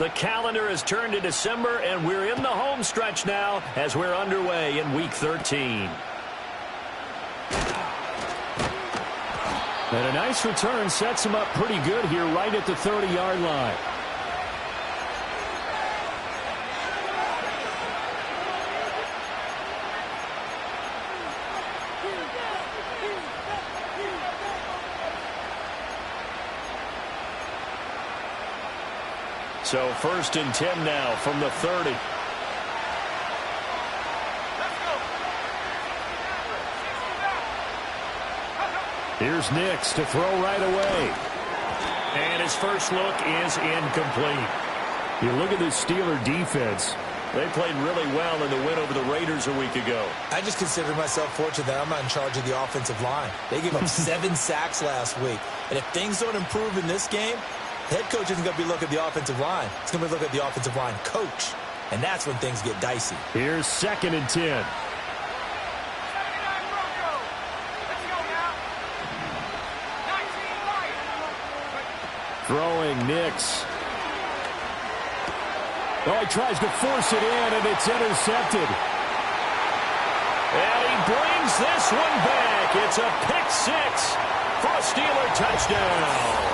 The calendar has turned to December, and we're in the home stretch now as we're underway in Week 13. And a nice return sets him up pretty good here right at the 30-yard line. So 1st and 10 now from the 30. Here's Nix to throw right away. And his first look is incomplete. You look at this Steeler defense. They played really well in the win over the Raiders a week ago. I just consider myself fortunate that I'm not in charge of the offensive line. They gave up 7 sacks last week. And if things don't improve in this game, the head coach isn't going to be looking at the offensive line. He's going to be looking at the offensive line coach. And that's when things get dicey. Here's 2nd and 10. Throwing Nix. Oh, he tries to force it in, and it's intercepted. And he brings this one back. It's a pick-6 for a Steeler touchdown.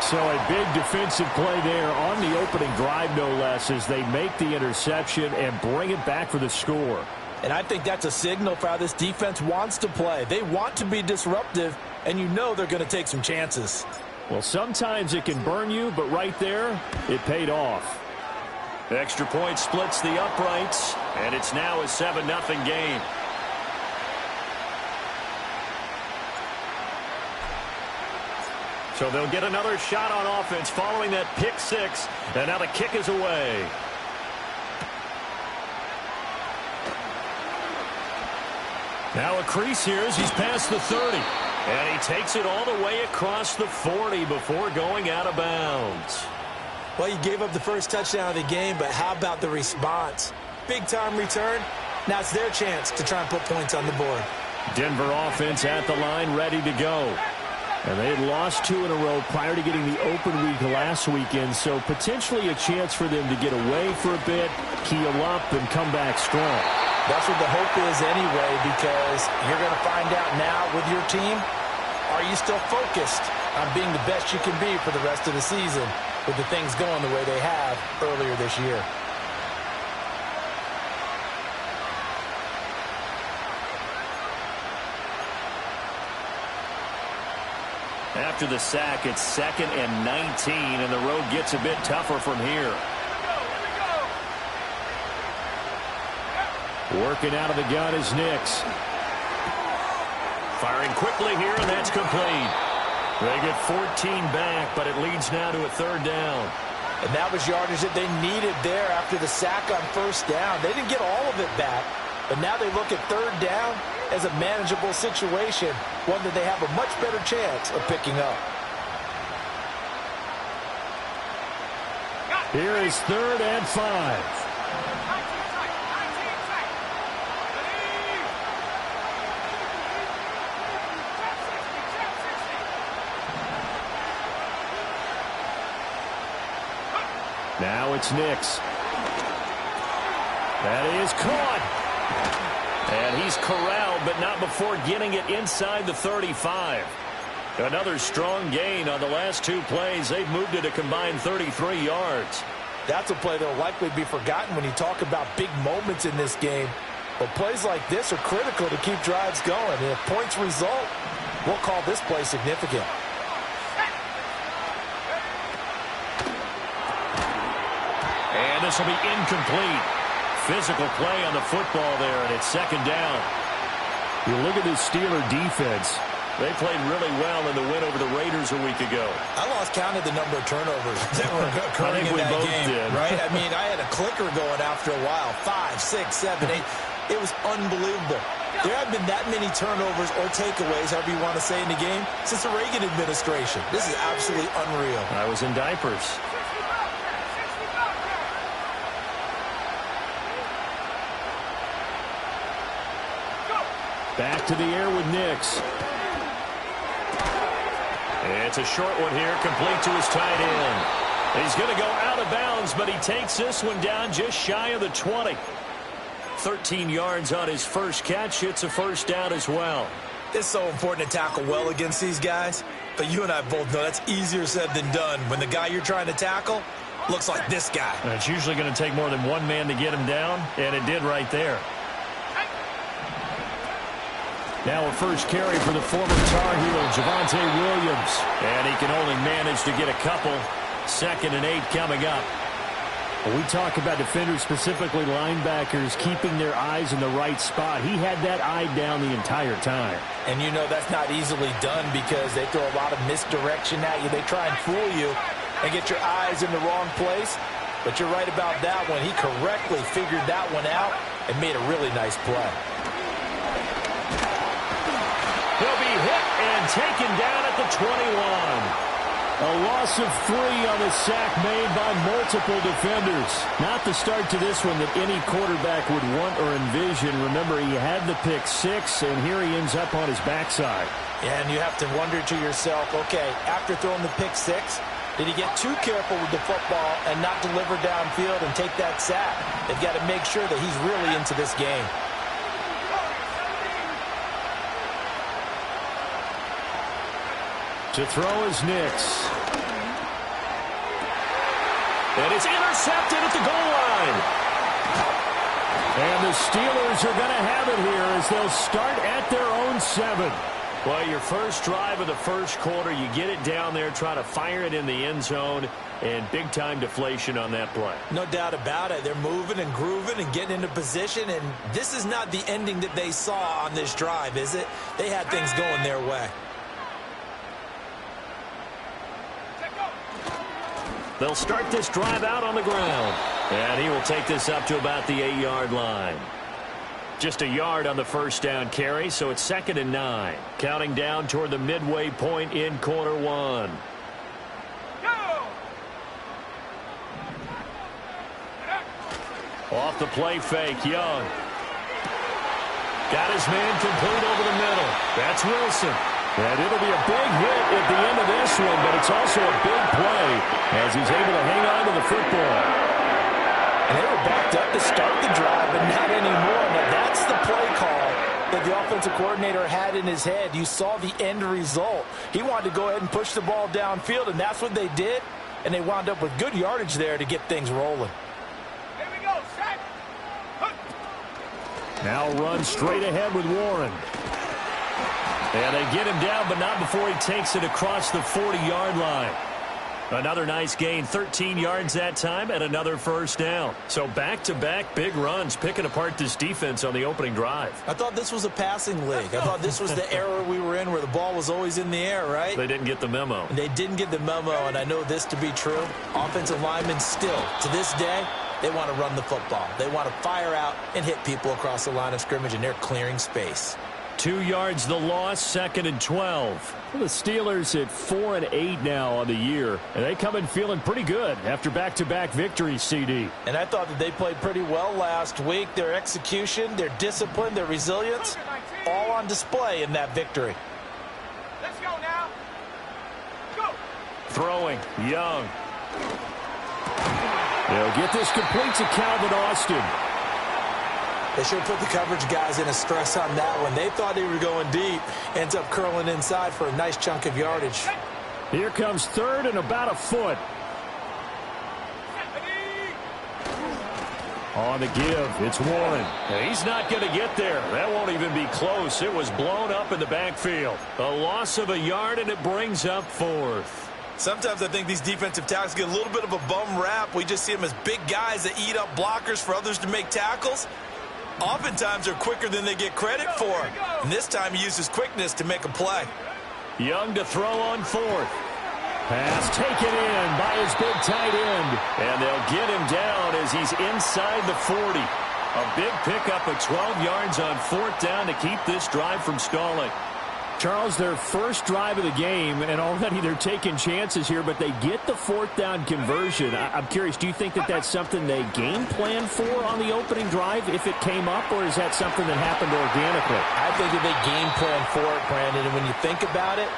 So a big defensive play there on the opening drive, no less, as they make the interception and bring it back for the score. And I think that's a signal for how this defense wants to play. They want to be disruptive, and you know they're going to take some chances. Well, sometimes it can burn you, but right there, it paid off. The extra point splits the uprights, and it's now a 7-0 game. So they'll get another shot on offense following that pick-6, and now the kick is away. Now a crease here as he's past the 30. And he takes it all the way across the 40 before going out of bounds. Well, you gave up the first touchdown of the game, but how about the response? Big-time return. Now it's their chance to try and put points on the board. Denver offense at the line, ready to go. And they had lost 2 in a row prior to getting the open week last weekend, so potentially a chance for them to get away for a bit, heal up, and come back strong. That's what the hope is anyway, because you're going to find out now with your team, are you still focused on being the best you can be for the rest of the season with the things going the way they have earlier this year? After the sack, it's 2nd and 19, and the road gets a bit tougher from here. Working out of the gun is Nix. Firing quickly here, and that's complete. They get 14 back, but it leads now to a 3rd down. And that was yardage that they needed there after the sack on 1st down. They didn't get all of it back, but now they look at 3rd down as a manageable situation, one that they have a much better chance of picking up. Here is 3rd and 5. Now it's Nix. That is caught. And he's corralled, but not before getting it inside the 35. Another strong gain on the last 2 plays. They've moved it a combined 33 yards. That's a play that will likely be forgotten when you talk about big moments in this game. But plays like this are critical to keep drives going. And if points result, we'll call this play significant. And this will be incomplete. Physical play on the football there, and it's 2nd down. You look at this Steeler defense. They played really well in the win over the Raiders a week ago. I lost count of the number of turnovers that were occurring in that game. Did. Right? I mean, I had a clicker going after a while. 5, 6, 7, 8. It was unbelievable. There haven't been that many turnovers or takeaways, however you want to say, in the game since the Reagan administration. This is absolutely unreal. I was in diapers. Back to the air with Nix. It's a short one here, complete to his tight end. He's going to go out of bounds, but he takes this one down just shy of the 20. 13 yards on his first catch. It's a first down as well. It's so important to tackle well against these guys, but you and I both know that's easier said than done when the guy you're trying to tackle looks like this guy. And it's usually going to take more than one man to get him down, and it did right there. Now a first carry for the former Tar Heel, Javonte Williams. And he can only manage to get a couple. 2nd and 8 coming up. When we talk about defenders, specifically linebackers, keeping their eyes in the right spot. He had that eye down the entire time. And you know that's not easily done because they throw a lot of misdirection at you. They try and fool you and get your eyes in the wrong place. But you're right about that one. He correctly figured that one out and made a really nice play. He'll be hit and taken down at the 21. A loss of 3 on the sack made by multiple defenders. Not the start to this one that any quarterback would want or envision. Remember, he had the pick 6, and here he ends up on his backside. Yeah, and you have to wonder to yourself, okay, after throwing the pick 6, did he get too careful with the football and not deliver downfield and take that sack? They've got to make sure that he's really into this game. To throw is Nix. And it's intercepted at the goal line. And the Steelers are going to have it here as they'll start at their own 7. Well, your first drive of the first quarter, you get it down there, try to fire it in the end zone, and big-time deflation on that play. No doubt about it. They're moving and grooving and getting into position, and this is not the ending that they saw on this drive, is it? They had things going their way. They'll start this drive out on the ground. And he will take this up to about the 8-yard line. Just a yard on the first down carry, so it's 2nd and 9. Counting down toward the midway point in quarter 1. Off the play fake, Young. Got his man complete over the middle. That's Wilson. And it'll be a big hit at the end of this one, but it's also a big play as he's able to hang on to the football. And they were backed up to start the drive, but not anymore. Now that's the play call that the offensive coordinator had in his head. You saw the end result. He wanted to go ahead and push the ball downfield, and that's what they did. And they wound up with good yardage there to get things rolling. Here we go, set. Now run straight ahead with Warren. And they get him down, but not before he takes it across the 40-yard line. Another nice gain, 13 yards that time, and another first down. So back-to-back big runs, picking apart this defense on the opening drive. I thought this was a passing league. I thought this was the era we were in where the ball was always in the air, right? They didn't get the memo. They didn't get the memo, and I know this to be true. Offensive linemen still, to this day, they want to run the football. They want to fire out and hit people across the line of scrimmage, and they're clearing space. 2 yards the loss, 2nd and 12. Well, the Steelers at 4 and 8 now on the year. And they come in feeling pretty good after back-to-back victories, CD. And I thought that they played pretty well last week. Their execution, their discipline, their resilience, all on display in that victory. Let's go now. Go. Throwing, Young. They'll get this complete to Calvin Austin. They should have put the coverage guys in a stress on that one. They thought they were going deep. Ends up curling inside for a nice chunk of yardage. Here comes 3rd and about a foot. On the give, it's Warren. And he's not going to get there. That won't even be close. It was blown up in the backfield. A loss of a yard, and it brings up 4th. Sometimes I think these defensive tackles get a little bit of a bum rap. We just see them as big guys that eat up blockers for others to make tackles. Oftentimes, they're quicker than they get credit for. And this time, he used his quickness to make a play. Young to throw on 4th. Pass taken in by his big tight end. And they'll get him down as he's inside the 40. A big pickup of 12 yards on 4th down to keep this drive from stalling. Charles, their first drive of the game, and already they're taking chances here, but they get the 4th down conversion. I'm curious, do you think that that's something they game plan for on the opening drive if it came up, or is that something that happened organically? I think that they game plan for it, Brandon, and when you think about it,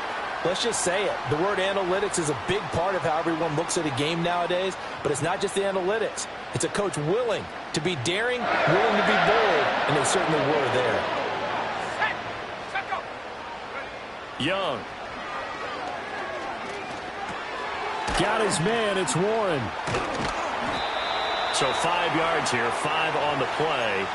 Let's just say it. The word analytics is a big part of how everyone looks at a game nowadays, but it's not just the analytics. It's a coach willing to be daring, willing to be bold, and they certainly were there. Young. Got his man. It's Warren. So 5 yards here, 5 on the play.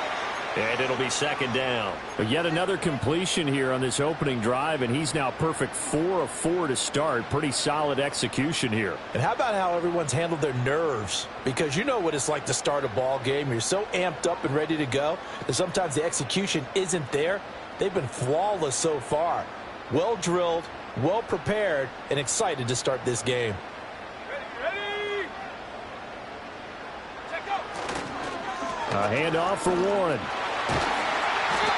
And it'll be second down. But yet another completion here on this opening drive, and he's now perfect 4 of 4 to start. Pretty solid execution here. And how about how everyone's handled their nerves? Because you know what it's like to start a ball game. You're so amped up and ready to go that sometimes the execution isn't there. They've been flawless so far. Well drilled, well prepared, and excited to start this game. Ready. Check go. A handoff for Warren.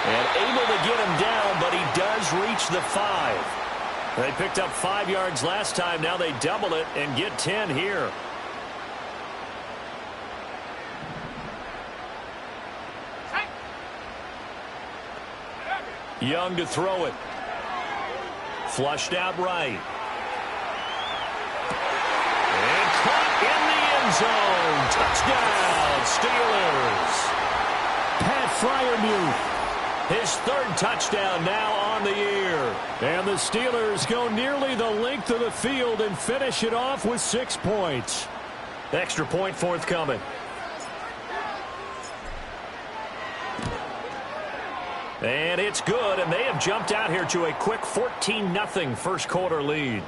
And able to get him down, but he does reach the 5. They picked up 5 yards last time. Now they double it and get 10 here. Young to throw it. Flushed out right. And caught in the end zone. Touchdown, Steelers. Pat Fryermuth. His 3rd touchdown now on the year. And the Steelers go nearly the length of the field and finish it off with 6 points. Extra point forthcoming. And it's good, and they have jumped out here to a quick 14-0 first quarter lead.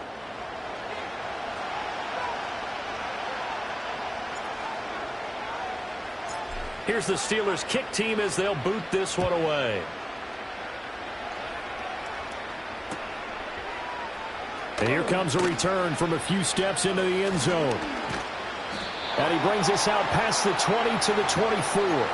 Here's the Steelers kick team as they'll boot this one away. And here comes a return from a few steps into the end zone. And he brings us out past the 20 to the 24.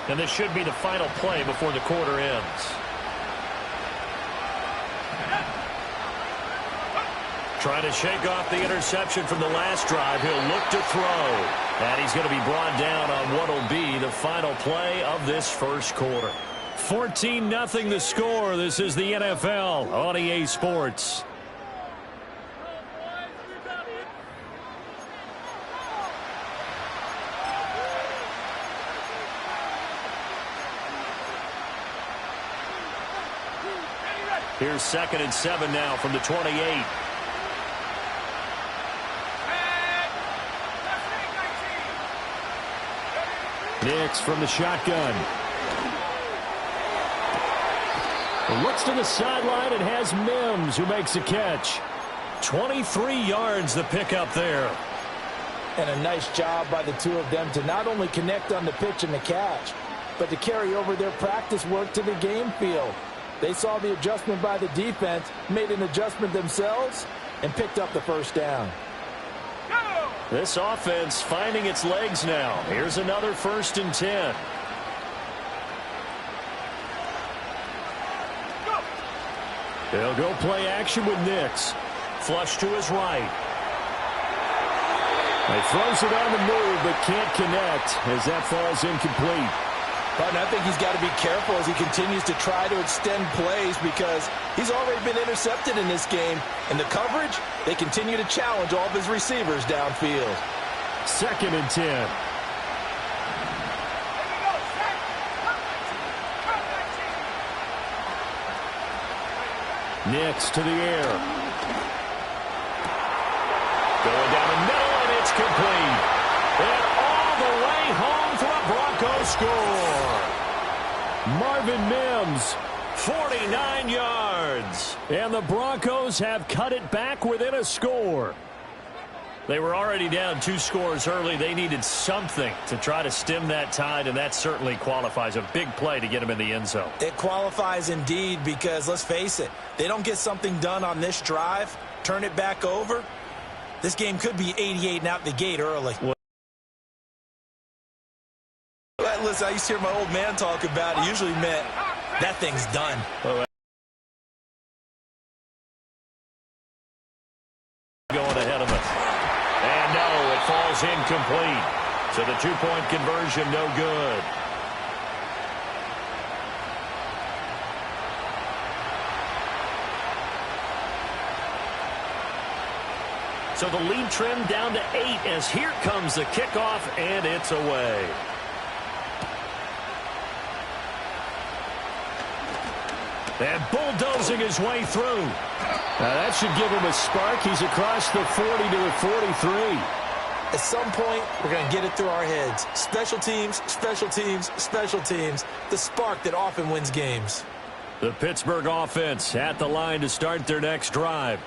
And this should be the final play before the quarter ends. Trying to shake off the interception from the last drive. He'll look to throw. And he's going to be brought down on what will be the final play of this first quarter. 14-0 the score. This is the NFL on EA Sports. Here's 2nd and 7 now from the 28. Nix from the shotgun. Looks to the sideline and has Mims who makes a catch. 23 yards the pickup there. And a nice job by the two of them to not only connect on the pitch and the catch, but to carry over their practice work to the game field. They saw the adjustment by the defense, made an adjustment themselves, and picked up the first down. This offense finding its legs now. Here's another 1st and 10. They'll go play action with Nix. Flush to his right. He throws it on the move, but can't connect as that falls incomplete. But I think he's got to be careful as he continues to try to extend plays because he's already been intercepted in this game. And the coverage, they continue to challenge all of his receivers downfield. 2nd and 10. Nix to the air. Going down the middle, and it's complete. And all the way home for a Broncos score. Marvin Mims, 49 yards. And the Broncos have cut it back within a score. They were already down 2 scores early. They needed something to try to stem that tide, and that certainly qualifies. A big play to get them in the end zone. It qualifies indeed because, let's face it, they don't get something done on this drive, turn it back over. This game could be 88 and out the gate early. Listen, I used to hear my old man talk about it. Usually meant that thing's done. going ahead of us. And no, it falls incomplete. So the two-point conversion, no good. So the lead trimmed down to 8 as here comes the kickoff, and it's away. And bulldozing his way through. Now that should give him a spark. He's across the 40 to the 43. At some point, we're going to get it through our heads. Special teams, special teams, special teams. The spark that often wins games. The Pittsburgh offense at the line to start their next drive.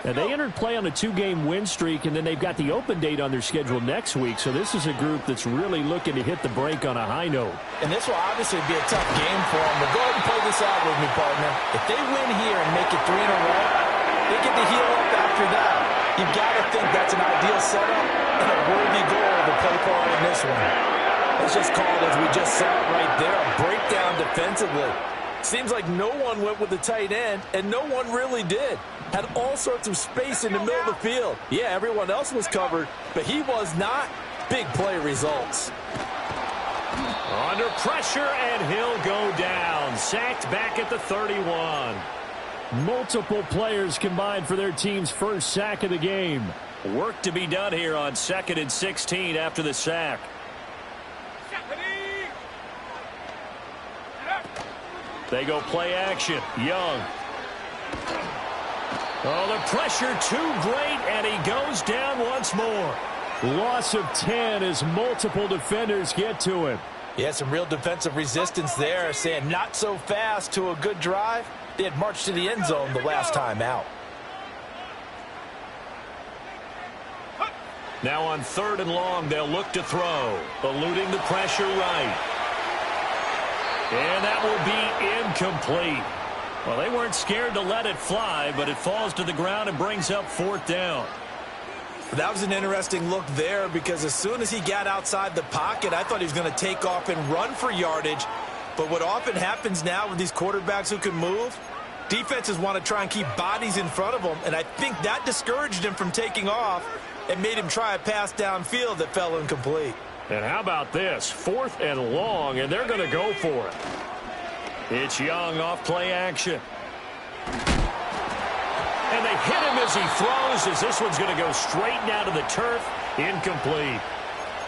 And they entered play on a 2-game win streak, and then they've got the open date on their schedule next week. So this is a group that's really looking to hit the break on a high note. And this will obviously be a tough game for them. But go ahead and play this out with me, partner. If they win here and make it 3 in a row, they get to heal up after that. You've got to think that's an ideal setup and a worthy goal to play for in this one. Let's just call it, as we just saw it right there, a breakdown defensively. Seems like no one went with the tight end, and no one really did. Had all sorts of space in the middle of the field. Yeah, everyone else was covered, but he was not. Big play results. Under pressure, and he'll go down. Sacked back at the 31. Multiple players combined for their team's first sack of the game. Work to be done here on 2nd and 16 after the sack. They go play action. Young. Oh, the pressure too great, and he goes down once more. Loss of 10 as multiple defenders get to him. Yeah, some real defensive resistance there, saying not so fast to a good drive. They had marched to the end zone the last time out. Now on 3rd and long, they'll look to throw. Eluding the pressure right. And that will be incomplete. Well, they weren't scared to let it fly, but it falls to the ground and brings up 4th down. That was an interesting look there, because as soon as he got outside the pocket, I thought he was going to take off and run for yardage. But what often happens now with these quarterbacks who can move, defenses want to try and keep bodies in front of them, and I think that discouraged him from taking off and made him try a pass downfield that fell incomplete. And how about this? 4th and long, and they're going to go for it. It's Young off play action. And they hit him as he throws, as this one's going to go straight down to the turf. Incomplete.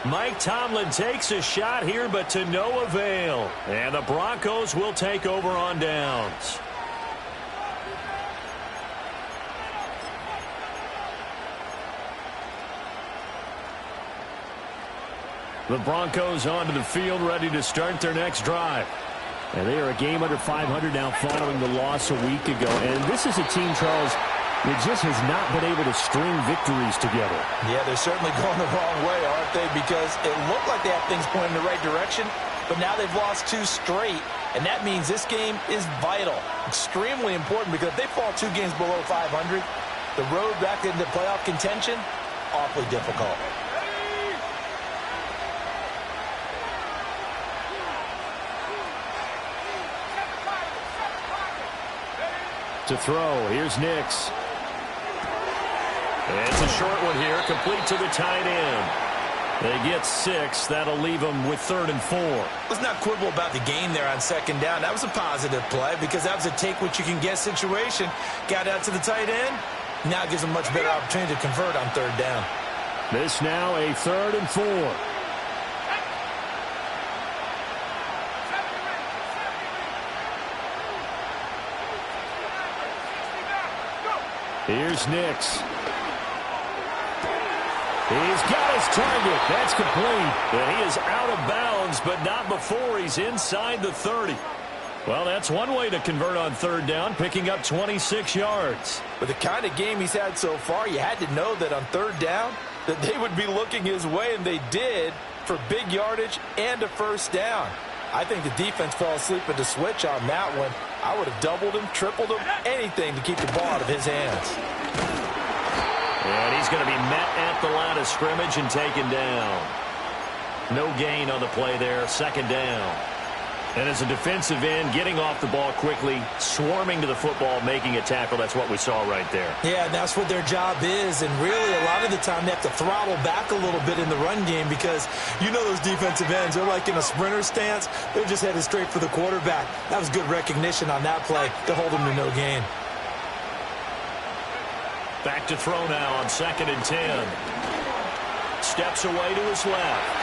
Mike Tomlin takes a shot here, but to no avail. And the Broncos will take over on downs. The Broncos onto the field, ready to start their next drive. And they are a game under 500 now following the loss a week ago. And this is a team, Charles, that just has not been able to string victories together. Yeah, they're certainly going the wrong way, aren't they? Because it looked like they have things pointing in the right direction, but now they've lost 2 straight. And that means this game is vital, extremely important, because if they fall 2 games below 500, the road back into playoff contention, awfully difficult. To throw, here's Nix. It's a short one here, complete to the tight end. They get 6. That'll leave them with 3rd and 4. Let's not quibble about the gain there on 2nd down. That was a positive play, because that was a take-what-you-can-get situation. Got out to the tight end. Now it gives them a much better opportunity to convert on 3rd down. This now a 3rd and 4. Here's Nix. He's got his target. That's complete. And he is out of bounds, but not before he's inside the 30. Well, that's one way to convert on 3rd down, picking up 26 yards. With the kind of game he's had so far, you had to know that on 3rd down that they would be looking his way, and they did, for big yardage and a 1st down. I think the defense fell asleep at the switch on that one. I would have doubled him, tripled him, anything to keep the ball out of his hands. And he's going to be met at the line of scrimmage and taken down. No gain on the play there, 2nd down. And as a defensive end, getting off the ball quickly, swarming to the football, making a tackle, that's what we saw right there. Yeah, that's what their job is. And really, a lot of the time, they have to throttle back a little bit in the run game because you know those defensive ends, they're like in a sprinter stance. They're just headed straight for the quarterback. That was good recognition on that play to hold them to no gain. Back to throw now on 2nd and 10. Steps away to his left.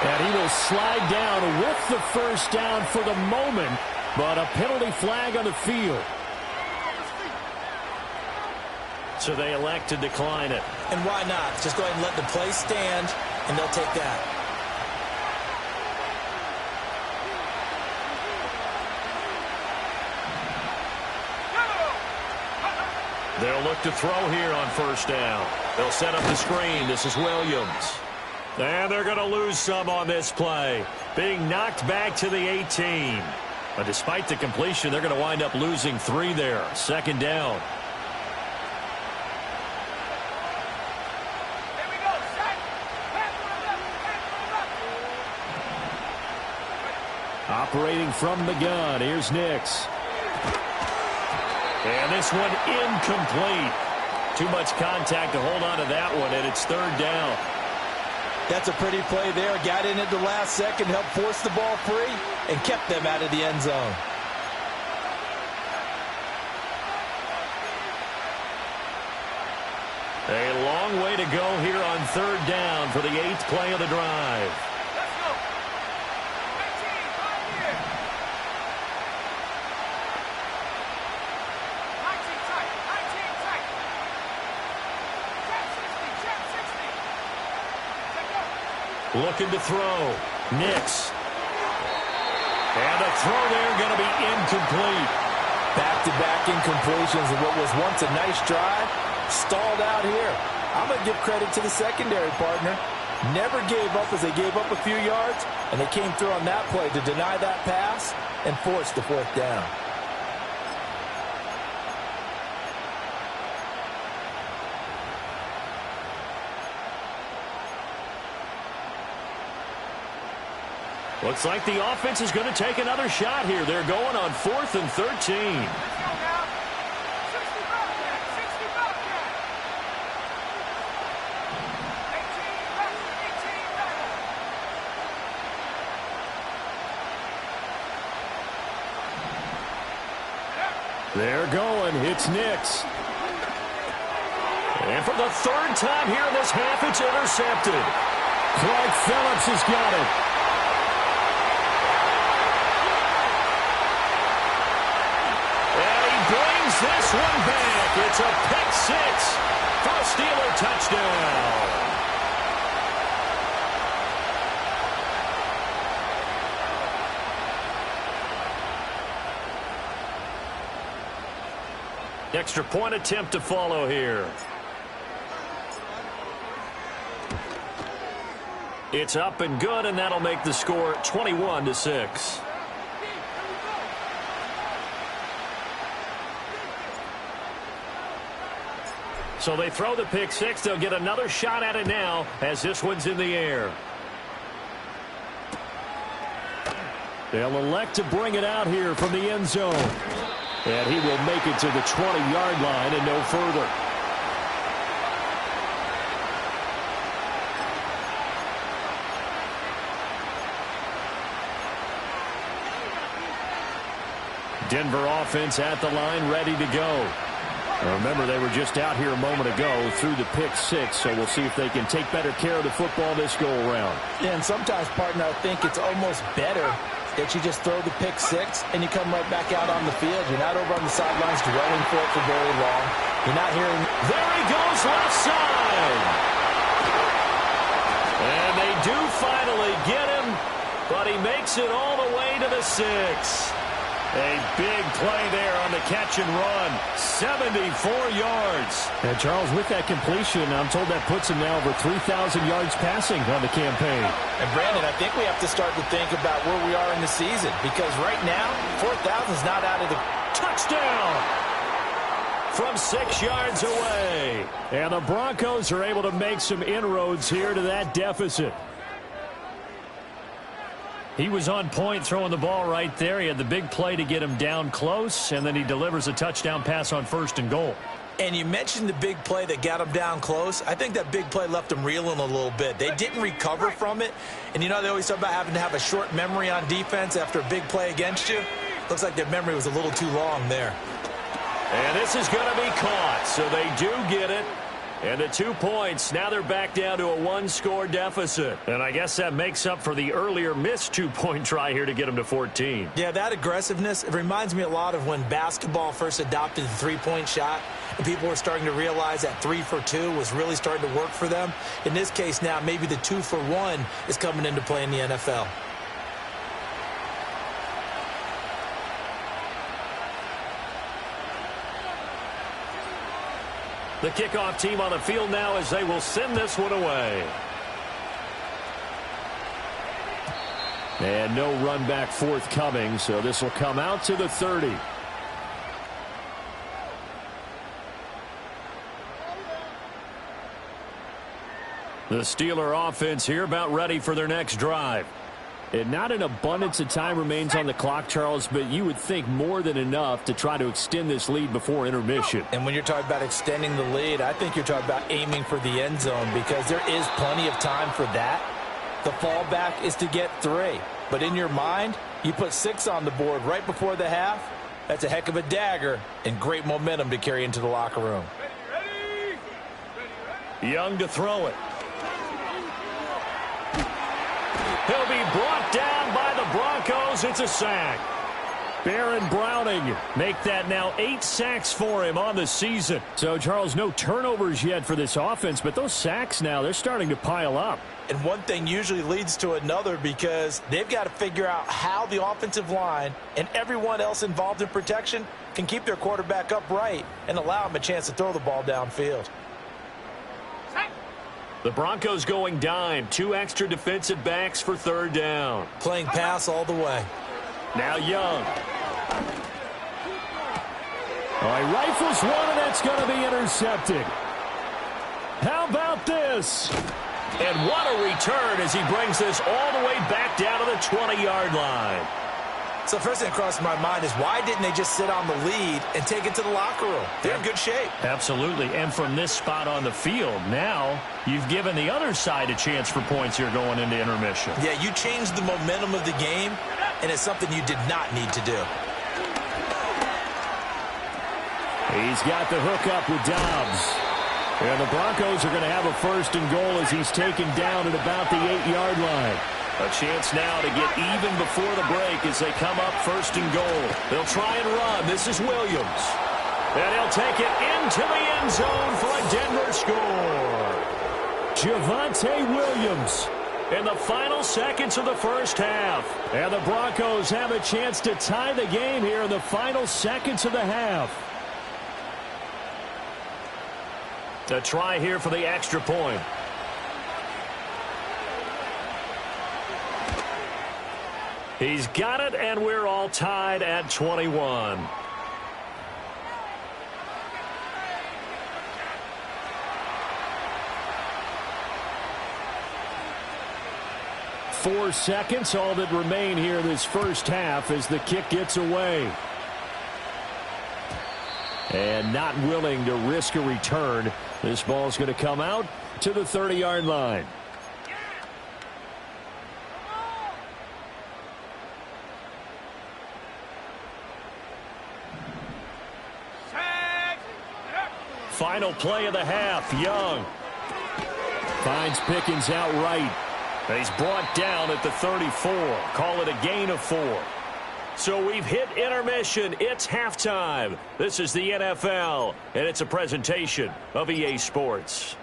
And he will slide down with the first down for the moment, but a penalty flag on the field. So they elect to decline it. And why not? Just go ahead and let the play stand, and they'll take that. They'll look to throw here on 1st down. They'll set up the screen. This is Williams. And they're going to lose some on this play. Being knocked back to the 18. But despite the completion, they're going to wind up losing 3 there. 2nd down. Here we go. Set. Operating from the gun, here's Nix. And this one incomplete. Too much contact to hold on to that one, and it's 3rd down. That's a pretty play there. Got in at the last second, helped force the ball free, and kept them out of the end zone. A long way to go here on 3rd down for the 8th play of the drive. Let's go. 18, right here. 19 tight. 19 tight. Check 60. Check 60. Check go. Looking to throw. Nix. And a throw there going to be incomplete. Back-to-back incompletions of what was once a nice drive. Stalled out here. I'm going to give credit to the secondary partner. Never gave up as they gave up a few yards, and they came through on that play to deny that pass and force the 4th down. Looks like the offense is going to take another shot here. They're going on 4th and 13. Let's go now. 60 Bobcat. 60 Bobcat. 18 back. 18 back. They're going. It's Nix. And for the 3rd time here in this half, it's intercepted. Clark Phillips has got it. This one back. It's a pick 6 for a Steeler touchdown. Extra point attempt to follow here. It's up and good, and that'll make the score 21-6. So they throw the pick 6. They'll get another shot at it now as this one's in the air. They'll elect to bring it out here from the end zone. And he will make it to the 20-yard line and no further. Denver offense at the line, ready to go. Remember, they were just out here a moment ago through the pick 6, so we'll see if they can take better care of the football this go-around. Yeah, and sometimes, partner, I think it's almost better that you just throw the pick 6 and you come right back out on the field. You're not over on the sidelines dwelling for it for very long. You're not hearing... There he goes, left side. And they do finally get him, but he makes it all the way to the 6. A big play there on the catch and run. 74 yards. And Charles, with that completion, I'm told that puts him now over 3,000 yards passing on the campaign. And Brandon, I think we have to start to think about where we are in the season, because right now, 4,000 is not out of the... Touchdown! From 6 yards away. And the Broncos are able to make some inroads here to that deficit. He was on point throwing the ball right there. He had the big play to get him down close, and then he delivers a touchdown pass on 1st and goal. And you mentioned the big play that got him down close. I think that big play left him reeling a little bit. They didn't recover from it. And you know they always talk about having to have a short memory on defense after a big play against you. Looks like their memory was a little too long there. And this is going to be caught, so they do get it. And the 2 points, now they're back down to a 1-score deficit. And I guess that makes up for the earlier missed 2-point try here to get them to 14. Yeah, that aggressiveness, it reminds me a lot of when basketball first adopted the three-point shot. And people were starting to realize that 3 for 2 was really starting to work for them. In this case now, maybe the 2 for 1 is coming into play in the NFL. The kickoff team on the field now as they will send this one away. And no run back forthcoming, so this will come out to the 30. The Steeler offense here about ready for their next drive. And not an abundance of time remains on the clock, Charles, but you would think more than enough to try to extend this lead before intermission. And when you're talking about extending the lead, I think you're talking about aiming for the end zone because there is plenty of time for that. The fallback is to get 3. But in your mind, you put 6 on the board right before the half. That's a heck of a dagger and great momentum to carry into the locker room. Young to throw it. He'll be brought down by the Broncos. It's a sack. Baron Browning make that now 8 sacks for him on the season. So, Charles, no turnovers yet for this offense, but those sacks now, they're starting to pile up. And one thing usually leads to another because they've got to figure out how the offensive line and everyone else involved in protection can keep their quarterback upright and allow him a chance to throw the ball downfield. The Broncos going dime. 2 extra defensive backs for 3rd down. Playing pass all the way. Now Young. All right, rifles one, and that's going to be intercepted. How about this? And what a return as he brings this all the way back down to the 20-yard line. So first thing that crosses my mind is why didn't they just sit on the lead and take it to the locker room? They're in good shape. Absolutely. And from this spot on the field, now you've given the other side a chance for points here going into intermission. Yeah, you changed the momentum of the game, and it's something you did not need to do. He's got the hook up with Dobbs. And the Broncos are going to have a 1st and goal as he's taken down at about the 8-yard line. A chance now to get even before the break as they come up 1st and goal. They'll try and run. This is Williams. And he'll take it into the end zone for a Denver score. Javonte Williams in the final seconds of the first half. And the Broncos have a chance to tie the game here in the final seconds of the half. A try here for the extra point. He's got it, and we're all tied at 21. Four seconds, all that remain here this first half as the kick gets away. And not willing to risk a return. This ball's going to come out to the 30-yard line. Final play of the half. Young finds Pickens outright. He's brought down at the 34. Call it a gain of 4. So we've hit intermission. It's halftime. This is the NFL, and it's a presentation of EA Sports.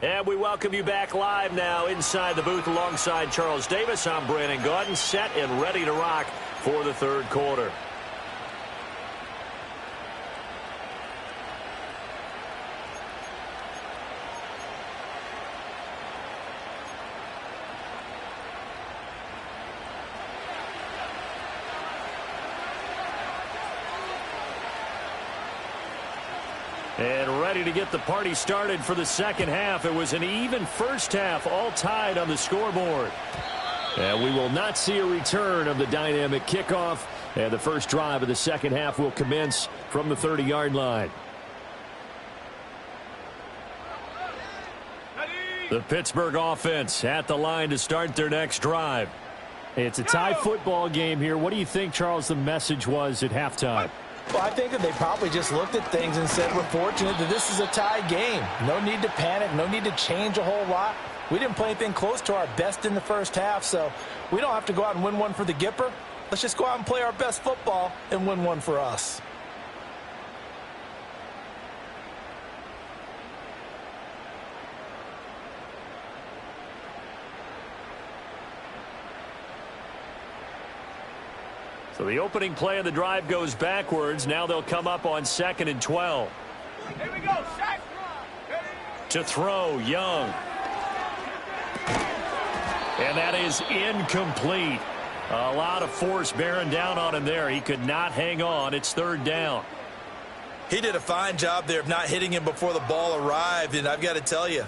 And we welcome you back live now inside the booth alongside Charles Davis. I'm Brandon Gaudin, set and ready to rock for the third quarter. ready to get the party started for the second half. It was an even first half, all tied on the scoreboard. And we will not see a return of the dynamic kickoff. And the first drive of the second half will commence from the 30-yard line. The Pittsburgh offense at the line to start their next drive. It's a tie football game here. What do you think, Charles, the message was at halftime? Well, I think that they probably just looked at things and said, we're fortunate that this is a tie game. No need to panic. No need to change a whole lot. We didn't play anything close to our best in the first half, so we don't have to go out and win one for the Gipper. Let's just go out and play our best football and win one for us. So the opening play of the drive goes backwards. Now they'll come up on 2nd and 12. Here we go, Shaq. To throw, Young. And that is incomplete. A lot of force bearing down on him there. He could not hang on. It's 3rd down. He did a fine job there of not hitting him before the ball arrived, and I've got to tell you,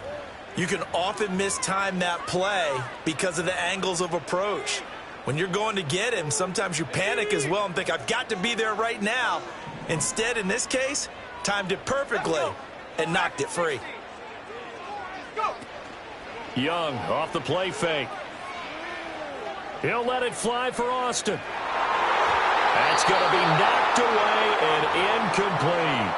you can often mistime that play because of the angles of approach. When you're going to get him, sometimes you panic as well and think, I've got to be there right now. Instead, in this case, timed it perfectly and knocked it free. Young off the play fake. He'll let it fly for Austin. That's going to be knocked away and incomplete.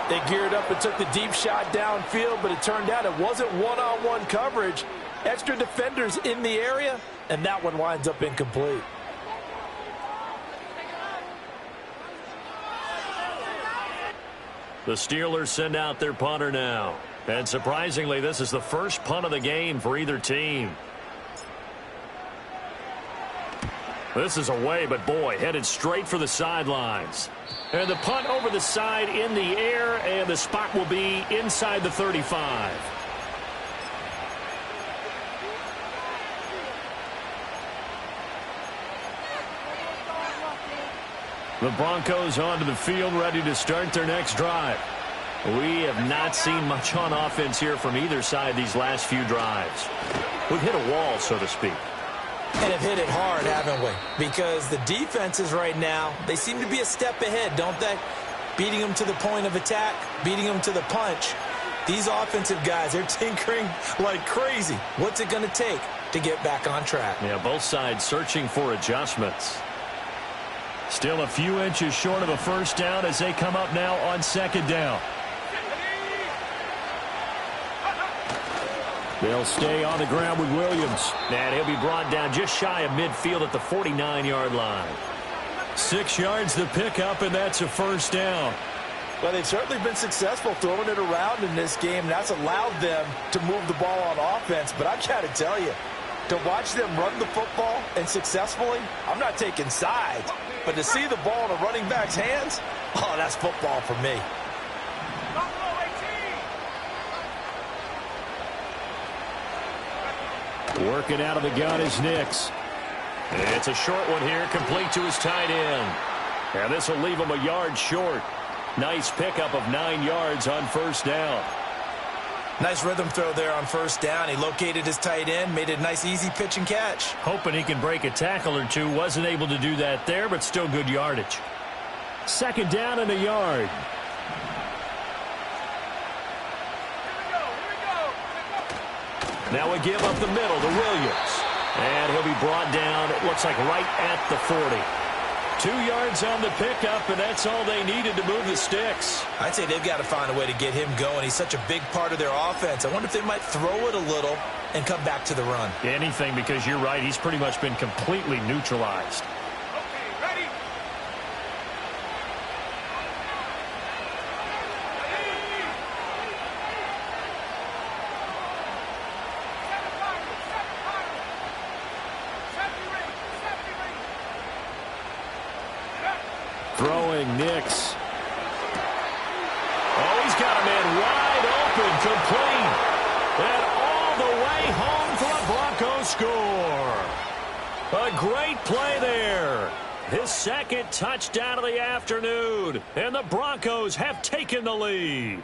They geared up and took the deep shot downfield, but it turned out it wasn't one-on-one coverage. Extra defenders in the area, and that one winds up incomplete. The Steelers send out their punter now. And surprisingly, this is the first punt of the game for either team. This is away, but boy, headed straight for the sidelines. And the punt over the side in the air, and the spot will be inside the 35. The Broncos onto the field, ready to start their next drive. We have not seen much on offense here from either side these last few drives. We've hit a wall, so to speak. And have hit it hard, haven't we? Because the defenses right now, they seem to be a step ahead, don't they? Beating them to the point of attack, beating them to the punch. These offensive guys, they're tinkering like crazy. What's it going to take to get back on track? Yeah, both sides searching for adjustments. Still a few inches short of a first down as they come up now on 2nd down. They'll stay on the ground with Williams. And he'll be brought down just shy of midfield at the 49-yard line. 6 yards to pick up, and that's a first down. Well, they've certainly been successful throwing it around in this game. That's allowed them to move the ball on offense. But I've got to tell you, to watch them run the football and successfully, I'm not taking sides. But to see the ball in a running back's hands, oh, that's football for me. Working out of the gun is Nix. It's a short one here, complete to his tight end. And this will leave him a yard short. Nice pickup of 9 yards on first down. Nice rhythm throw there on first down. He located his tight end, made it a nice easy pitch and catch. Hoping he can break a tackle or two. Wasn't able to do that there, but still good yardage. 2nd down and a yard. Now a give up the middle to Williams. And he'll be brought down, it looks like right at the 40. 2 yards on the pickup, and that's all they needed to move the sticks. I'd say they've got to find a way to get him going. He's such a big part of their offense. I wonder if they might throw it a little and come back to the run. Anything, because you're right, he's pretty much been completely neutralized. Okay, ready? Throwing Nix. Oh, he's got a man wide open, complete. And all the way home for a Broncos score. A great play there. His 2nd touchdown of the afternoon. And the Broncos have taken the lead.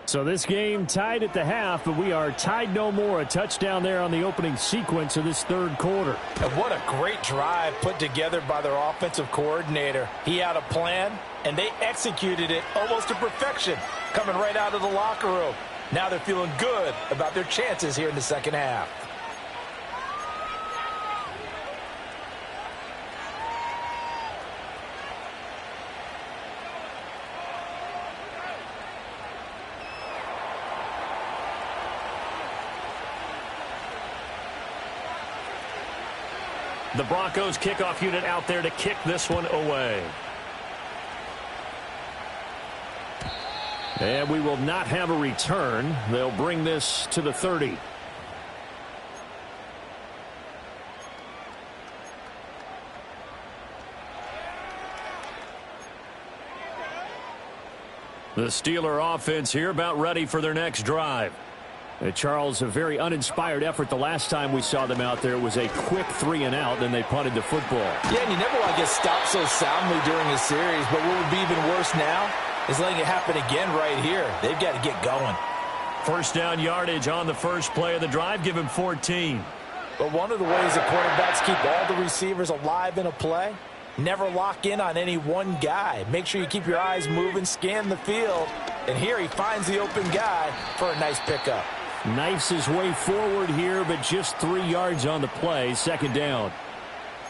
So this game tied at the half, but we are tied no more. A touchdown there on the opening sequence of this third quarter. And what a great drive put together by their offensive coordinator. He had a plan, and they executed it almost to perfection, coming right out of the locker room. Now they're feeling good about their chances here in the second half. The Broncos kickoff unit out there to kick this one away. And we will not have a return. They'll bring this to the 30. The Steeler offense here about ready for their next drive. Charles, a very uninspired effort the last time we saw them out there. It was a quick 3-and-out, then they punted the football. Yeah, and you never want to get stopped so soundly during a series, but what would be even worse now is letting it happen again right here. They've got to get going. First down yardage on the first play of the drive. Give him 14. But one of the ways the quarterbacks keep all the receivers alive in a play, never lock in on any one guy. Make sure you keep your eyes moving, scan the field, and here he finds the open guy for a nice pickup. Knifes his way forward here, but just 3 yards on the play. Second down.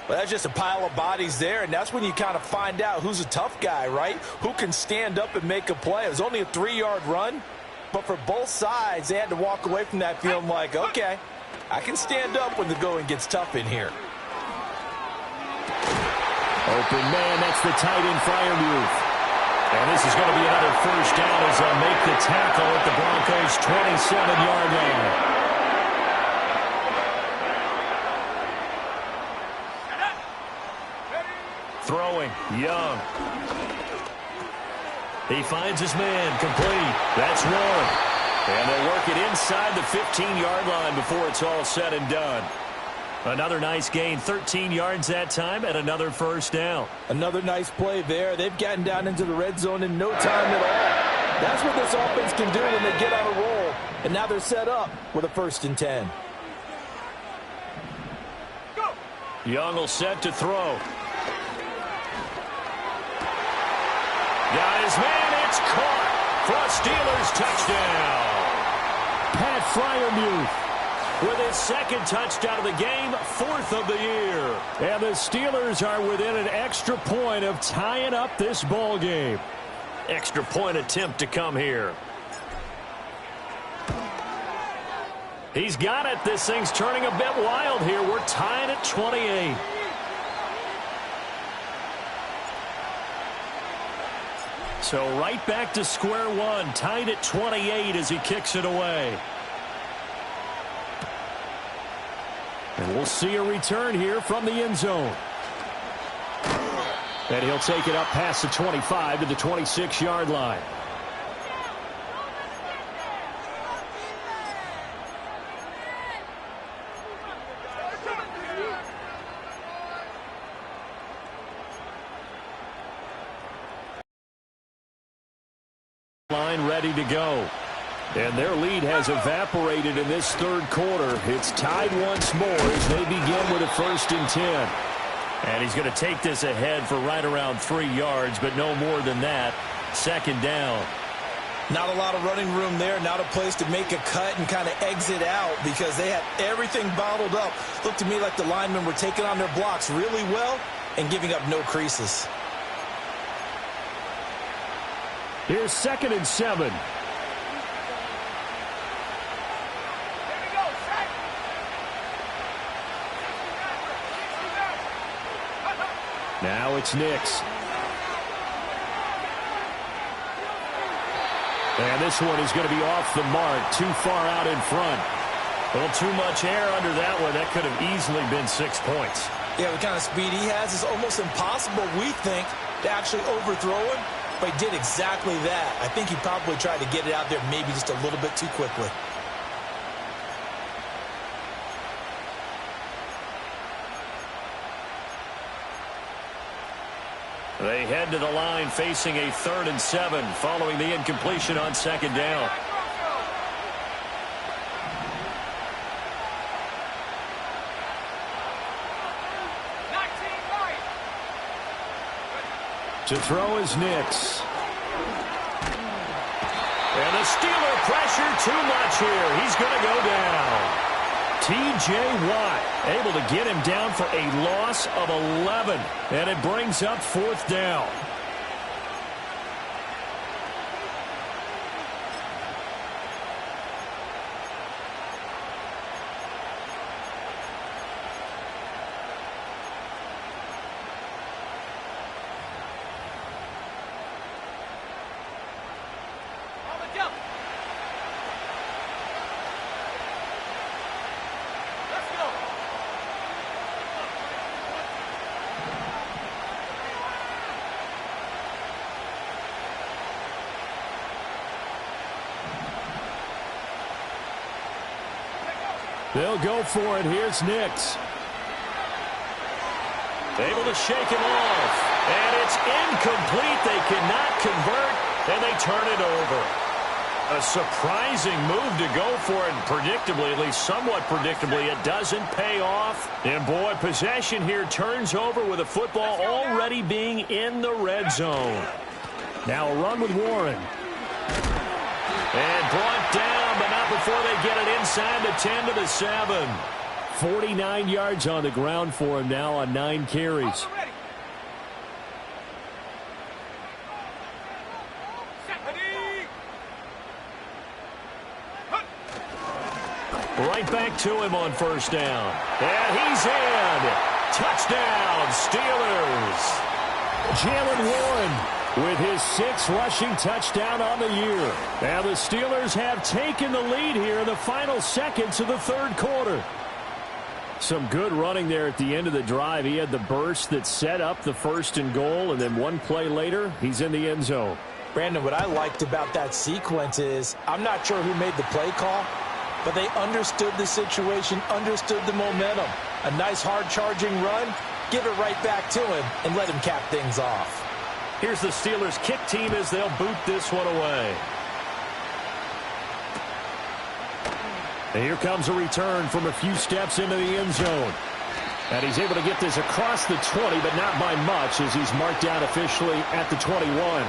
Well, that's just a pile of bodies there, and that's when you kind of find out who's a tough guy, right? Who can stand up and make a play. It was only a 3-yard run, but for both sides, they had to walk away from that feeling like, okay, I can stand up when the going gets tough in here. Open man, that's the tight end, Freiermuth. And this is going to be another first down as they'll make the tackle at the Broncos' 27-yard line. Throwing, Young. He finds his man, complete. That's one. And they'll work it inside the 15-yard line before it's all said and done. Another nice gain, 13 yards that time, and another first down. Another nice play there. They've gotten down into the red zone in no time at all. That's what this offense can do when they get on a roll. And now they're set up with a 1st and 10. Young will set to throw. Got his man, it's caught for a Steelers touchdown. Pat Freiermuth with his second touchdown of the game, 4th of the year. And the Steelers are within an extra point of tying up this ball game. Extra point attempt to come here. He's got it. This thing's turning a bit wild here. We're tied at 28. So right back to square one, tied at 28 as he kicks it away. And we'll see a return here from the end zone. And he'll take it up past the 25 to the 26-yard line. Line ready to go. And their lead has evaporated in this third quarter. It's tied once more as they begin with a 1st and 10. And he's going to take this ahead for right around 3 yards, but no more than that. Second down. Not a lot of running room there. Not a place to make a cut and kind of exit out because they had everything bottled up. Looked to me like the linemen were taking on their blocks really well and giving up no creases. Here's 2nd and 7. Now it's Nix. And this one is going to be off the mark, too far out in front. A little too much air under that one. That could have easily been 6 points. Yeah, the kind of speed he has is almost impossible, we think, to actually overthrow him. But he did exactly that. I think he probably tried to get it out there maybe just a little bit too quickly. They head to the line facing a 3rd and 7 following the incompletion on 2nd down. To throw is Nix. And the Steeler pressure too much here. He's going to go down. T.J. Watt able to get him down for a loss of 11. And it brings up 4th down. They'll go for it. Here's Nix. Able to shake him off. And it's incomplete. They cannot convert, and they turn it over. A surprising move to go for it, and predictably, at least somewhat predictably, it doesn't pay off. And, boy, possession here turns over with the football already being in the red zone. Now a run with Warren. And brought down, but not before they get it inside the 10 to the 7. 49 yards on the ground for him now on 9 carries. Right back to him on 1st down. And he's in. Touchdown, Steelers. Jalen Warren with his 6th rushing touchdown on the year. Now the Steelers have taken the lead here in the final seconds of the 3rd quarter. Some good running there at the end of the drive. He had the burst that set up the 1st and goal, and then one play later, he's in the end zone. Brandon, what I liked about that sequence is I'm not sure who made the play call, but they understood the situation, understood the momentum. A nice hard-charging run, give it right back to him, and let him cap things off. Here's the Steelers kick team as they'll boot this one away. And here comes a return from a few steps into the end zone. And he's able to get this across the 20, but not by much as he's marked down officially at the 21.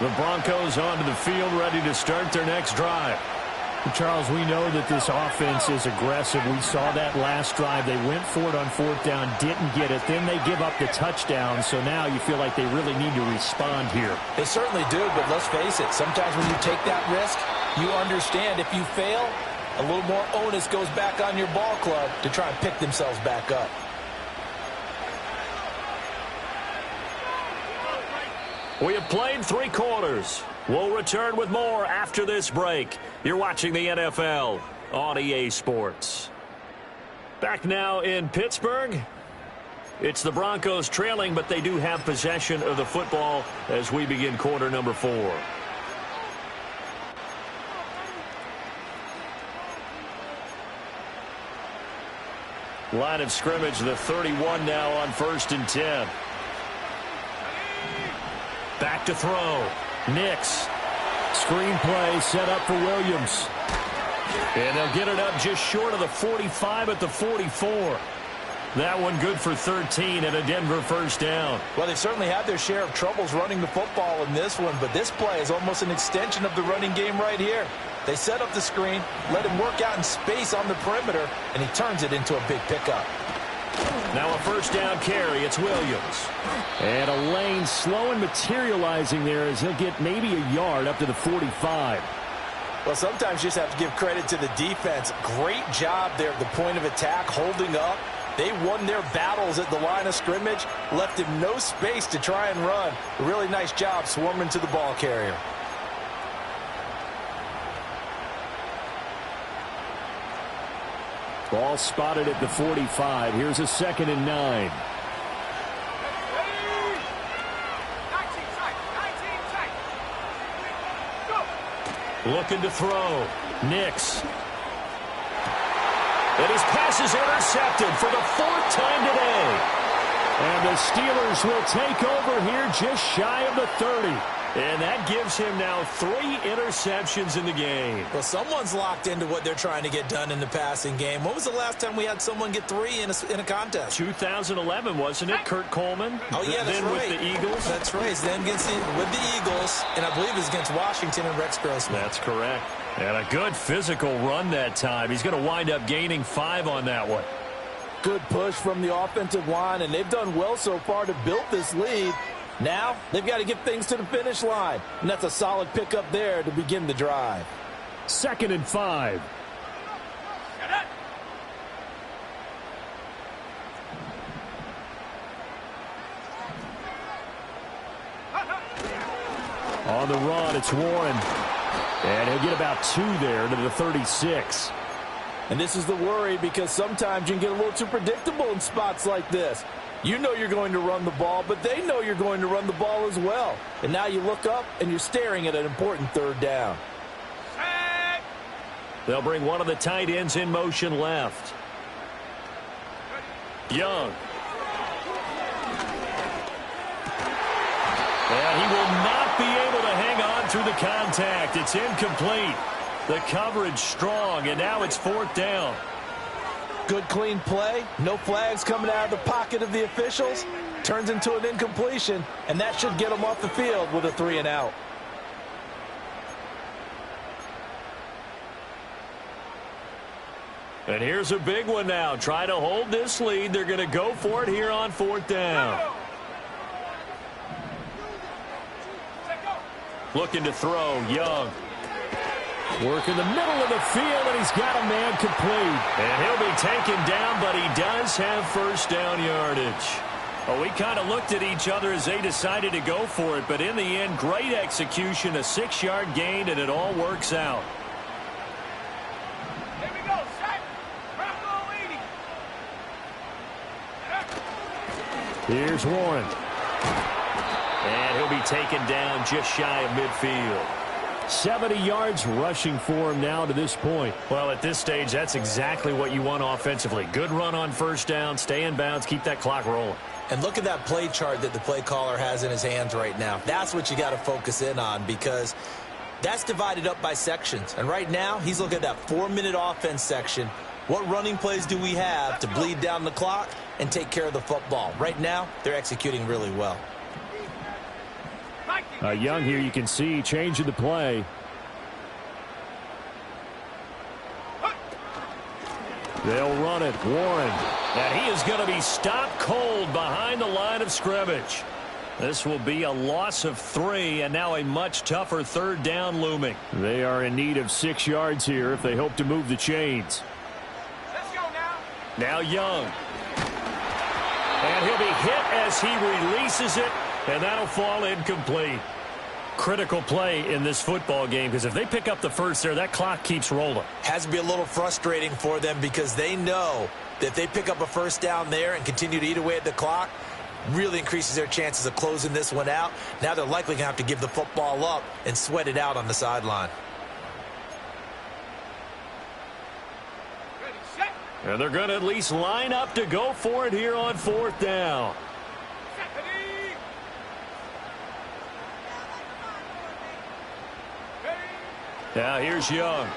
The Broncos onto the field, ready to start their next drive. Charles, we know that this offense is aggressive. We saw that last drive. They went for it on 4th down, didn't get it. Then they give up the touchdown. So now you feel like they really need to respond here. They certainly do, but let's face it. Sometimes when you take that risk, you understand if you fail, a little more onus goes back on your ball club to try and pick themselves back up. We have played 3 quarters. We'll return with more after this break. You're watching the NFL on EA Sports. Back now in Pittsburgh. It's the Broncos trailing, but they do have possession of the football as we begin quarter number 4. Line of scrimmage, the 31 now on 1st and 10. Back to throw. Nix. Screenplay set up for Williams. And they'll get it up just short of the 45 at the 44. That one good for 13 and a Denver 1st down. Well, they certainly had their share of troubles running the football in this one, but this play is almost an extension of the running game right here. They set up the screen, let him work out in space on the perimeter, and he turns it into a big pickup. Now a 1st down carry. It's Williams. And a lane slow and materializing there as he'll get maybe a yard up to the 45. Well, sometimes you just have to give credit to the defense. Great job there at the point of attack, holding up. They won their battles at the line of scrimmage, left him no space to try and run. A really nice job swarming to the ball carrier. Ball spotted at the 45. Here's a 2nd and 9. Looking to throw. Nix. And his pass is intercepted for the 4th time today. And the Steelers will take over here just shy of the 30. And that gives him now 3 interceptions in the game. Well, someone's locked into what they're trying to get done in the passing game. When was the last time we had someone get 3 in a contest? 2011, wasn't it? Kurt Coleman? Oh, yeah, that's then right. with the Eagles? That's right. Then with the Eagles, and I believe it was against Washington and Rex Grossman. That's correct. And a good physical run that time. He's going to wind up gaining 5 on that one. Good push from the offensive line, and they've done well so far to build this lead. Now, they've got to get things to the finish line, and that's a solid pickup there to begin the drive. 2nd and 5. On the run, it's Warren. And he'll get about 2 there to the 36. And this is the worry, because sometimes you can get a little too predictable in spots like this. You know you're going to run the ball, but they know you're going to run the ball as well. And now you look up, and you're staring at an important 3rd down. They'll bring one of the tight ends in motion left. Young. And he will not be able to hang on through the contact. It's incomplete. The coverage strong, and now it's 4th down. Good, clean play. No flags coming out of the pocket of the officials. Turns into an incompletion, and that should get them off the field with a 3 and out. And here's a big one now. Try to hold this lead. They're going to go for it here on 4th down. Looking to throw. Young. Work in the middle of the field, and he's got a man complete. And he'll be taken down, but he does have 1st down yardage. Well, we kind of looked at each other as they decided to go for it, but in the end, great execution, a 6-yard gain, and it all works out. Here we go, set. Bravo 80. Here's Warren. And he'll be taken down just shy of midfield. 70 yards rushing for him now to this point. Well, at this stage, that's exactly what you want offensively. Good run on 1st down, stay in bounds, keep that clock rolling. And look at that play chart that the play caller has in his hands right now. That's what you got to focus in on, because that's divided up by sections. And right now, he's looking at that 4-minute offense section. What running plays do we have to bleed down the clock and take care of the football? Right now, they're executing really well. Young here, you can see, changing the play. They'll run it. Warren. And he is going to be stopped cold behind the line of scrimmage. This will be a loss of 3, and now a much tougher 3rd down looming. They are in need of 6 yards here if they hope to move the chains. Let's go now. Now Young. And he'll be hit as he releases it, and that'll fall incomplete. Critical play in this football game, because if they pick up the 1st there, that clock keeps rolling. Has to be a little frustrating for them, because they know that if they pick up a 1st down there and continue to eat away at the clock, really increases their chances of closing this one out. Now they're likely going to have to give the football up and sweat it out on the sideline. Ready, set. And they're going to at least line up to go for it here on 4th down. Set, ready. Now here's Young.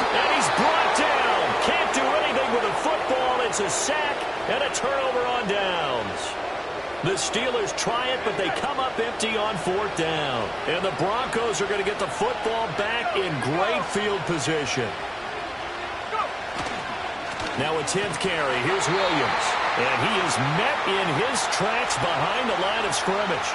And he's brought down. Can't do anything with a football. It's a sack and a turnover on downs. The Steelers try it, but they come up empty on 4th down. And the Broncos are going to get the football back in great field position. Now a 10th carry. Here's Williams. And he is met in his tracks behind the line of scrimmage.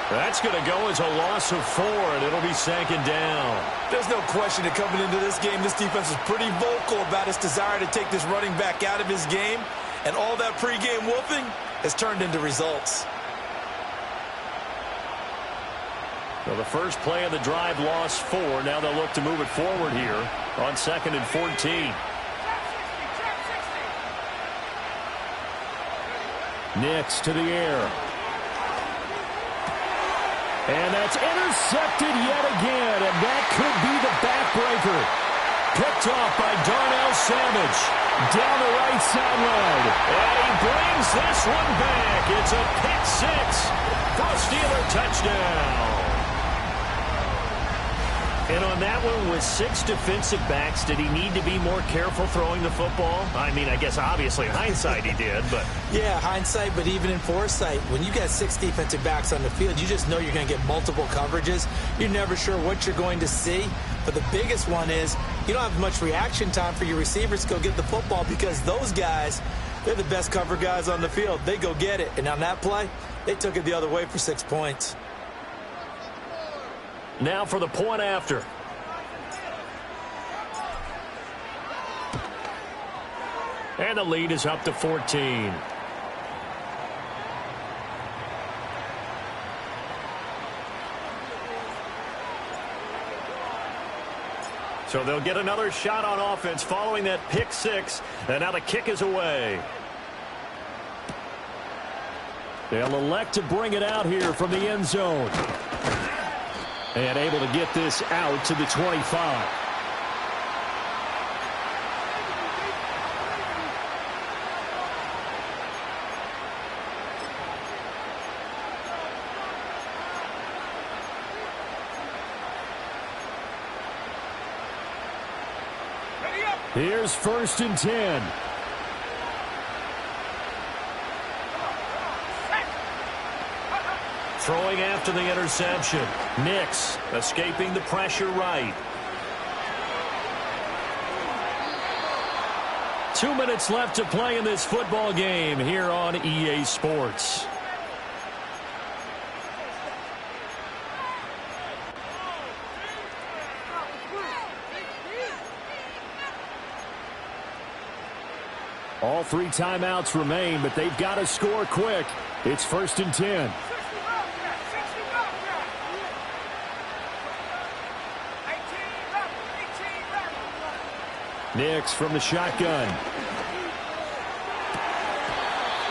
That's going to go as a loss of 4, and it'll be 2nd down. There's no question that coming into this game, this defense is pretty vocal about its desire to take this running back out of his game. And all that pregame wolfing has turned into results. So the first play of the drive lost 4. Now they'll look to move it forward here on 2nd and 14. Nix to the air. And that's intercepted yet again, and that could be the backbreaker. Picked off by Darnell Savage down the right sideline. And he brings this one back. It's a pick six for a Steeler touchdown. And on that one, with 6 defensive backs, did he need to be more careful throwing the football? I mean, I guess obviously in hindsight he did, but... Yeah, hindsight, but even in foresight, when you got 6 defensive backs on the field, you just know you're going to get multiple coverages. You're never sure what you're going to see. But the biggest one is you don't have much reaction time for your receivers to go get the football because those guys, they're the best cover guys on the field. They go get it. And on that play, they took it the other way for 6 points. Now for the point after. And the lead is up to 14. So they'll get another shot on offense following that pick six. And now the kick is away. They'll elect to bring it out here from the end zone. And able to get this out to the 25. Here's 1st and 10. Throwing after the interception. Nix escaping the pressure right. 2 minutes left to play in this football game here on EA Sports. All 3 timeouts remain, but they've got to score quick. It's 1st and 10. Nix from the shotgun.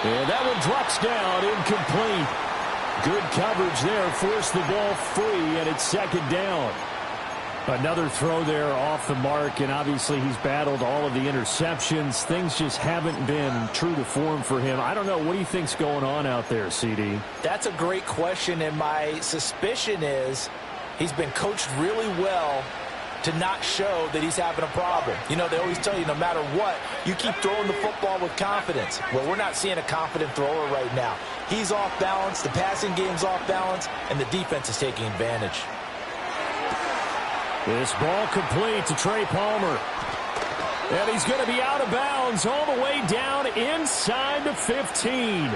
And that one drops down, incomplete. Good coverage there, forced the ball free, and it's 2nd down. Another throw there off the mark, and obviously he's battled all of the interceptions. Things just haven't been true to form for him. I don't know. What do you think's going on out there, CD? That's a great question, and my suspicion is he's been coached really well to not show that he's having a problem. You know, they always tell you no matter what, you keep throwing the football with confidence. Well, we're not seeing a confident thrower right now. He's off balance, the passing game's off balance, and the defense is taking advantage. This ball complete to Trey Palmer. And he's going to be out of bounds all the way down inside the 15.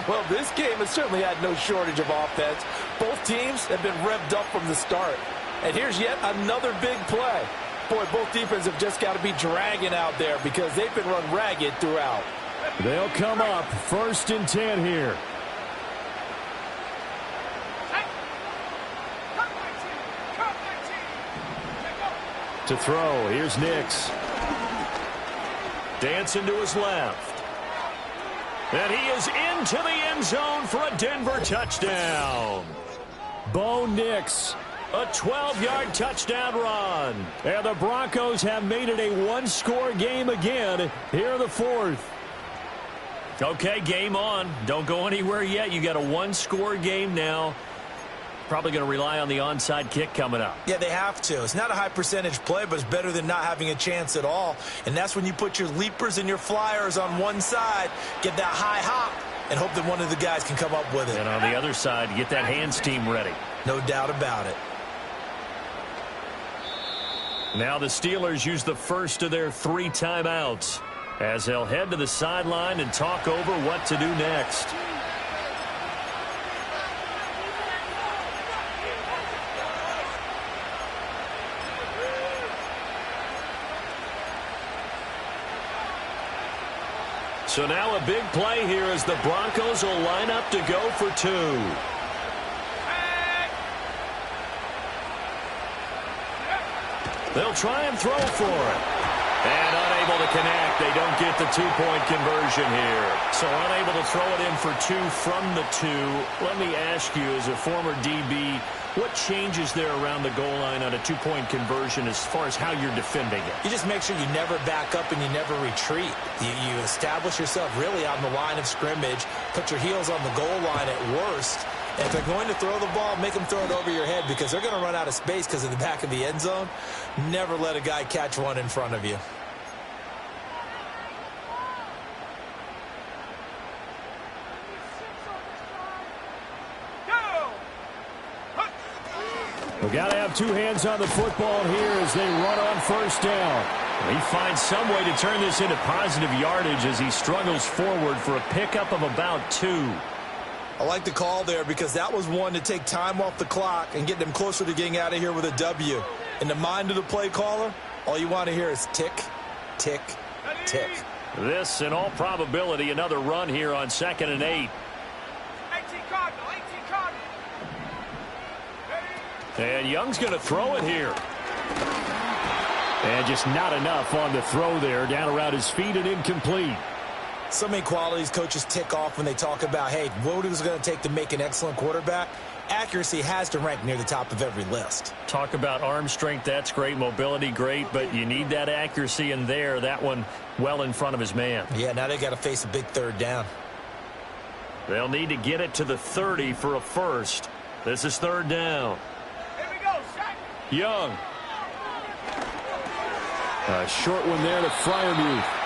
Well, this game has certainly had no shortage of offense. Both teams have been revved up from the start. And here's yet another big play. Boy, both defenses have just got to be dragging out there because they've been run ragged throughout. They'll come up 1st and 10 here. To throw, here's Nix. Dancing to his left. And he is into the end zone for a Denver touchdown. Bo Nix, a 12-yard touchdown run. And the Broncos have made it a one-score game again here in the 4th. Okay, game on. Don't go anywhere yet. You got a one-score game now. Probably going to rely on the onside kick coming up. Yeah, they have to. It's not a high percentage play, but it's better than not having a chance at all. And that's when you put your leapers and your flyers on one side, get that high hop, and hope that one of the guys can come up with it. And on the other side, get that hands team ready. No doubt about it. Now the Steelers use the first of their 3 timeouts as they'll head to the sideline and talk over what to do next. So now a big play here as the Broncos will line up to go for 2. They'll try and throw for it. And unable to connect. They don't get the two-point conversion here. So unable to throw it in for two from the two. Let me ask you, as a former DB, what changes there around the goal line on a two-point conversion as far as how you're defending it? You just make sure you never back up and you never retreat. You establish yourself really on the line of scrimmage, put your heels on the goal line at worst. And if they're going to throw the ball, make them throw it over your head because they're going to run out of space because of the back of the end zone. Never let a guy catch one in front of you. We've got to have two hands on the football here as they run on first down. He finds some way to turn this into positive yardage as he struggles forward for a pickup of about 2. I like the call there because that was one to take time off the clock and get them closer to getting out of here with a W. In the mind of the play caller, all you want to hear is tick, tick, tick. This, in all probability, another run here on 2nd and 8. 18 Cardinal, 18 Cardinal. And Young's going to throw it here. And just not enough on the throw there. Down around his feet and incomplete. So many qualities coaches tick off when they talk about, hey, what is it going to take to make an excellent quarterback? Accuracy has to rank near the top of every list. Talk about arm strength, that's great. Mobility, great. But you need that accuracy in there. That one well in front of his man. Yeah, now they got to face a big third down. They'll need to get it to the 30 for a first. This is 3rd down. Here we go, set. Young. A short one there to Freiermuth.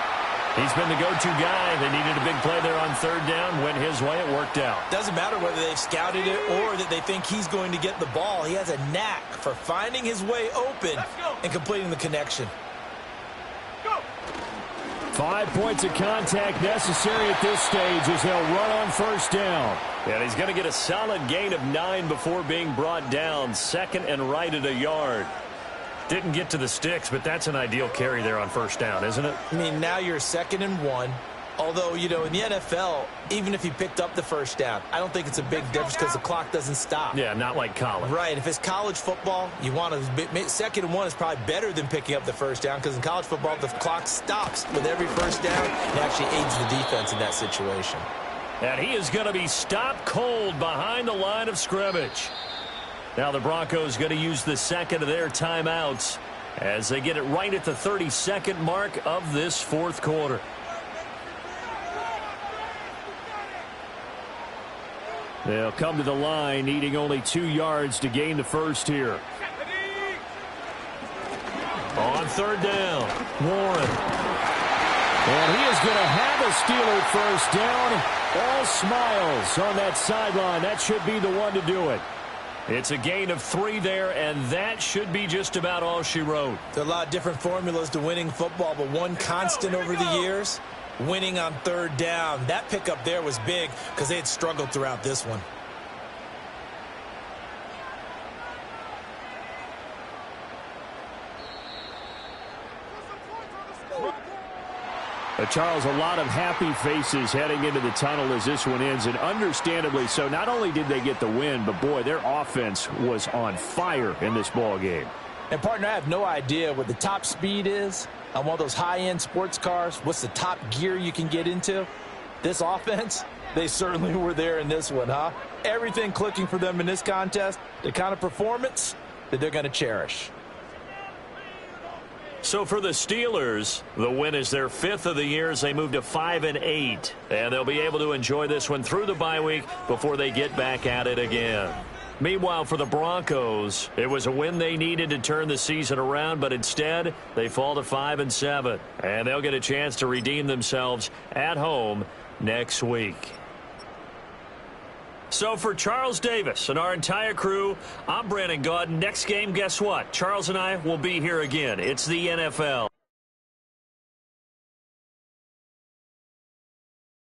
He's been the go-to guy. They needed a big play there on 3rd down. Went his way. It worked out. Doesn't matter whether they've scouted it or that they think he's going to get the ball. He has a knack for finding his way open and completing the connection. Go. 5 points of contact necessary at this stage as they'll run on first down. And he's going to get a solid gain of 9 before being brought down. 2nd and right at a yard. Didn't get to the sticks, but that's an ideal carry there on first down, isn't it? I mean, now you're 2nd and 1. Although, you know, in the NFL, even if he picked up the first down, I don't think it's a big difference because the clock doesn't stop. Yeah, not like college. Right. If it's college football, you want to 2nd and 1 is probably better than picking up the first down because in college football, the clock stops with every first down. It actually aids the defense in that situation. And he is going to be stopped cold behind the line of scrimmage. Now the Broncos going to use the 2nd of their timeouts as they get it right at the 32nd mark of this 4th quarter. They'll come to the line needing only 2 yards to gain the first here. On 3rd down, Warren. And he is going to have a Steeler first down. All smiles on that sideline. That should be the one to do it. It's a gain of 3 there, and that should be just about all she wrote. There are a lot of different formulas to winning football, but one constant over the years, winning on 3rd down. That pickup there was big because they had struggled throughout this one. Charles, a lot of happy faces heading into the tunnel as this one ends, and understandably so. Not only did they get the win, but, boy, their offense was on fire in this ball game. And, partner, I have no idea what the top speed is on one of those high-end sports cars. What's the top gear you can get into? This offense, they certainly were there in this one, huh? Everything clicking for them in this contest, the kind of performance that they're going to cherish. So for the Steelers, the win is their 5th of the year as they move to 5-8. And they'll be able to enjoy this one through the bye week before they get back at it again. Meanwhile, for the Broncos, it was a win they needed to turn the season around, but instead they fall to 5-7. And they'll get a chance to redeem themselves at home next week. So for Charles Davis and our entire crew, I'm Brandon Gaudin. Next game, guess what? Charles and I will be here again. It's the NFL.